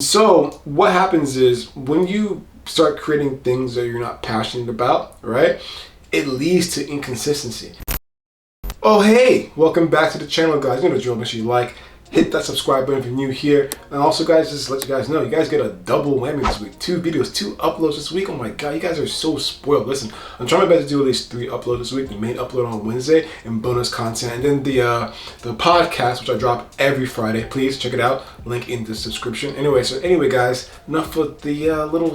So what happens is when you start creating things that you're not passionate about, right? It leads to inconsistency. Oh, hey, welcome back to the channel, guys. You know the drill. Make sure you like, hit that subscribe button if you're new here. And also, guys, just to let you guys know, you guys get a double whammy this week. 2 videos, 2 uploads this week. Oh my God, you guys are so spoiled. Listen, I'm trying my best to do at least 3 uploads this week. The main upload on Wednesday and bonus content. And then the podcast, which I drop every Friday. Please check it out. Link in the description. Anyway, guys, enough with the little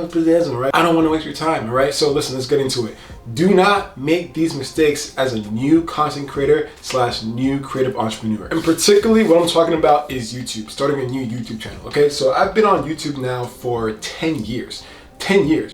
enthusiasm, right? I don't want to waste your time, all right? So listen, let's get into it. Do not make these mistakes as a new content creator / new creative entrepreneur. And particularly what I'm talking about is YouTube, starting a new YouTube channel, okay? So I've been on YouTube now for 10 years. 10 years.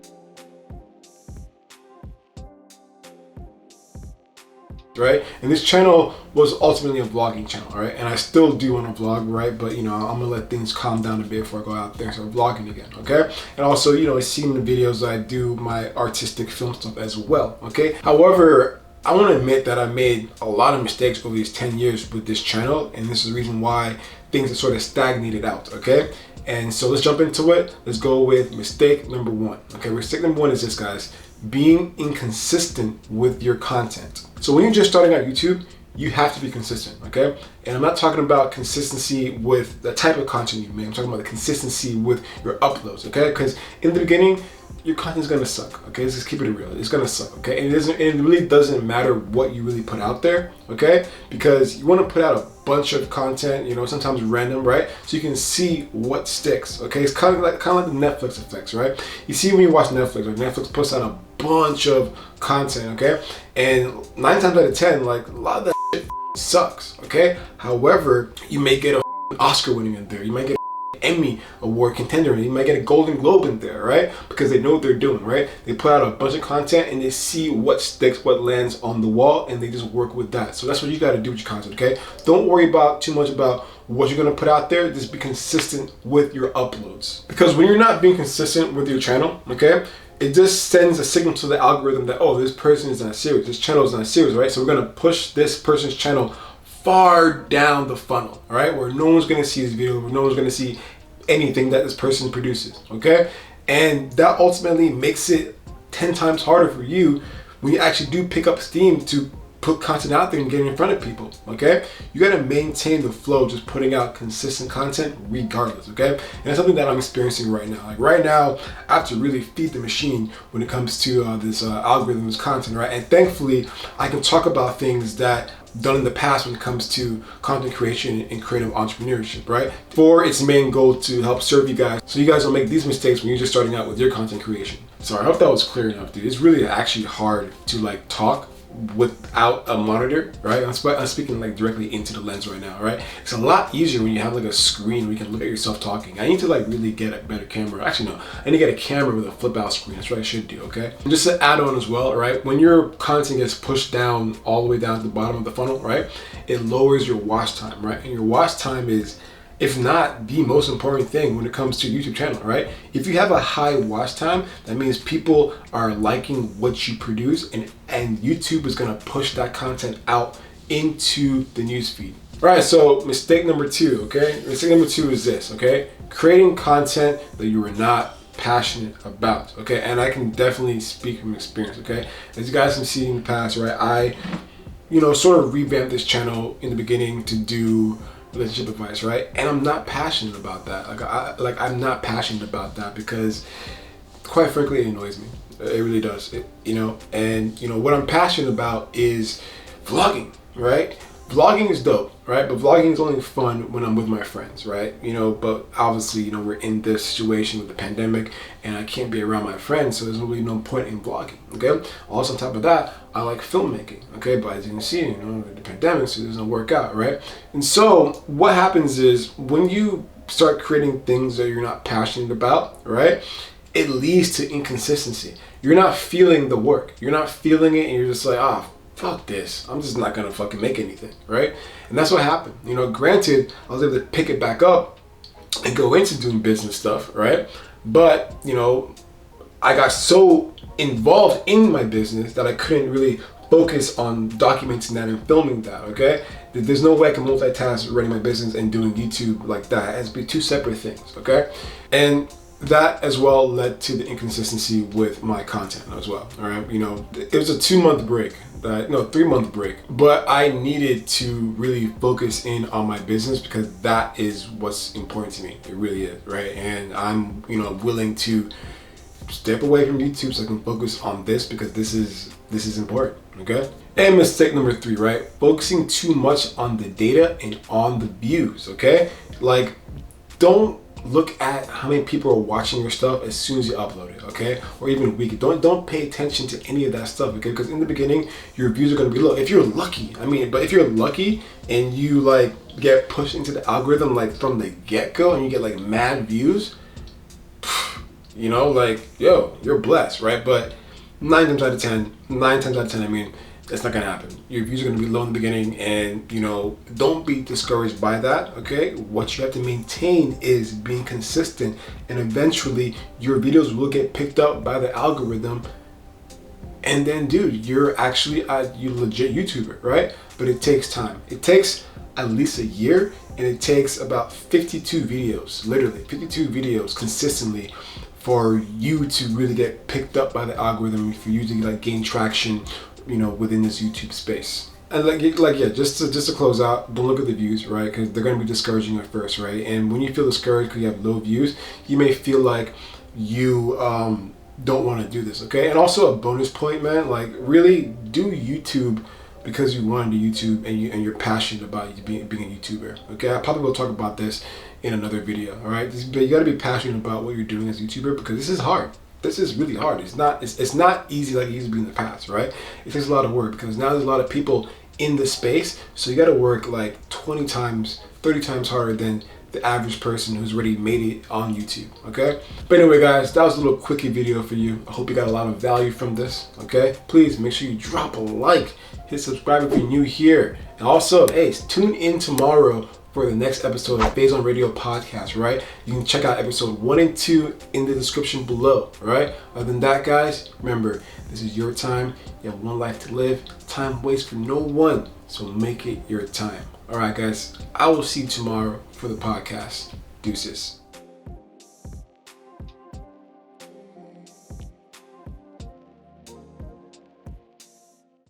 Right? And this channel was ultimately a vlogging channel, right? And I still do want to vlog, right? But, you know, I'm gonna let things calm down a bit before I go out there and start vlogging again, okay? And also, you know, seeing the videos that I do my artistic film stuff as well, okay? However, I want to admit that I made a lot of mistakes over these 10 years with this channel, and this is the reason why things have sort of stagnated out, okay? And so let's jump into it. Let's go with mistake number 1. Okay, mistake number 1 is this, guys: being inconsistent with your content. So when you're just starting out YouTube, you have to be consistent, okay? And I'm not talking about consistency with the type of content you make. I'm talking about the consistency with your uploads, okay? Because in the beginning, your content's gonna suck, okay? Let's just keep it real. It's gonna suck, okay? And it really doesn't matter what you really put out there, okay? Because you wanna put out a bunch of content, you know, sometimes random, right? So you can see what sticks, okay? It's kind of like the Netflix effects, right? You see when you watch Netflix, like Netflix puts out a bunch of content, okay? And 9 times out of 10, like, a lot of that shit sucks, okay? However, you may get a Oscar winning in there. You might get Emmy award contender, and you might get a Golden Globe in there, right? Because they know what they're doing, right? They put out a bunch of content and they see what sticks, what lands on the wall, and they just work with that. So that's what you got to do with your content, okay? Don't worry about too much about what you're going to put out there. Just be consistent with your uploads, because when you're not being consistent with your channel, okay, it just sends a signal to the algorithm that, oh, this person is not serious, this channel is not serious, right? So we're going to push this person's channel far down the funnel, all right, where no one's going to see his video, where no one's going to see anything that this person produces, okay? And that ultimately makes it 10 times harder for you when you actually do pick up steam to put content out there and get in front of people, okay? You got to maintain the flow, just putting out consistent content regardless, okay? And that's something that I'm experiencing right now. Like right now, I have to really feed the machine when it comes to this algorithms content, right? And thankfully, I can talk about things that done in the past when it comes to content creation and creative entrepreneurship, right? For its main goal to help serve you guys, so you guys don't make these mistakes when you're just starting out with your content creation. So I hope that was clear enough, dude. It's really actually hard to like talk without a monitor, right? I'm speaking like directly into the lens right now, right? It's a lot easier when you have like a screen where you can look at yourself talking. I need to like really get a better camera. Actually, no, I need to get a camera with a flip out screen. That's what I should do, okay? And just to add on as well, right? When your content gets pushed down all the way down to the bottom of the funnel, right? It lowers your watch time, right? And your watch time is, if not the most important thing when it comes to YouTube channel, right? If you have a high watch time, that means people are liking what you produce, and YouTube is gonna push that content out into the newsfeed. All right, so mistake number 2, okay? Mistake number 2 is this, okay? Creating content that you are not passionate about, okay? And I can definitely speak from experience, okay? As you guys can see in the past, right? I, you know, sort of revamped this channel in the beginning to do relationship advice, right? And I'm not passionate about that. I'm not passionate about that because, quite frankly, it annoys me. It really does. You know, and you know what I'm passionate about is vlogging, right? Vlogging is dope, right? But vlogging is only fun when I'm with my friends, right? You know, but obviously, you know, we're in this situation with the pandemic and I can't be around my friends, so there's really no point in vlogging, okay? Also, on top of that, I like filmmaking, okay? But as you can see, you know, the pandemic, so it doesn't work out, right? And so what happens is when you start creating things that you're not passionate about, right? It leads to inconsistency. You're not feeling the work. You're not feeling it, and you're just like, ah, fuck this, I'm just not gonna fucking make anything, right? And that's what happened. You know, granted, I was able to pick it back up and go into doing business stuff, right? But, you know, I got so involved in my business that I couldn't really focus on documenting that and filming that, okay? There's no way I can multitask running my business and doing YouTube like that. It has to be two separate things, okay? And that as well led to the inconsistency with my content as well, all right? You know, it was a 2-month break, 3-month break, but I needed to really focus in on my business because that is what's important to me. It really is, right? And I'm, you know, willing to step away from YouTube so I can focus on this because this is important, okay? And mistake number 3, right? Focusing too much on the data and on the views, okay? Like, don't look at how many people are watching your stuff as soon as you upload it, okay? Or even weekly. Don't pay attention to any of that stuff, okay? Because in the beginning, your views are gonna be low. If you're lucky, but if you're lucky and you like get pushed into the algorithm like from the get-go and you get like mad views, you know, like, yo, you're blessed, right? But 9 times out of 10, I mean, it's not gonna happen. Your views are gonna be low in the beginning, and you know, don't be discouraged by that, okay? What you have to maintain is being consistent, and eventually your videos will get picked up by the algorithm, and then dude, you're actually a legit YouTuber, right? But it takes time. It takes at least a year, and it takes about 52 videos, literally 52 videos consistently for you to really get picked up by the algorithm, for you to like gain traction, you know, within this YouTube space. And yeah, just to close out, don't look at the views, right? Because they're gonna be discouraging at first, right? And when you feel discouraged because you have low views, you may feel like you don't want to do this, okay? And also a bonus point, man, like really do YouTube because you want to do YouTube and you're passionate about being a YouTuber, okay? I probably will talk about this in another video, all right? But you got to be passionate about what you're doing as a YouTuber because this is hard. This is really hard. It's not easy like it used to be in the past, right? It takes a lot of work because now there's a lot of people in the space, so you got to work like 20 times, 30 times harder than the average person who's already made it on YouTube, okay? But anyway, guys, that was a little quickie video for you. I hope you got a lot of value from this, okay? Please make sure you drop a like, hit subscribe if you're new here. And also, hey, tune in tomorrow for the next episode of Phase on Radio podcast, right? You can check out episode 1 and 2 in the description below, right? Other than that, guys, remember, this is your time. You have one life to live. Time waits for no one, so make it your time. All right, guys, I will see you tomorrow for the podcast. Deuces.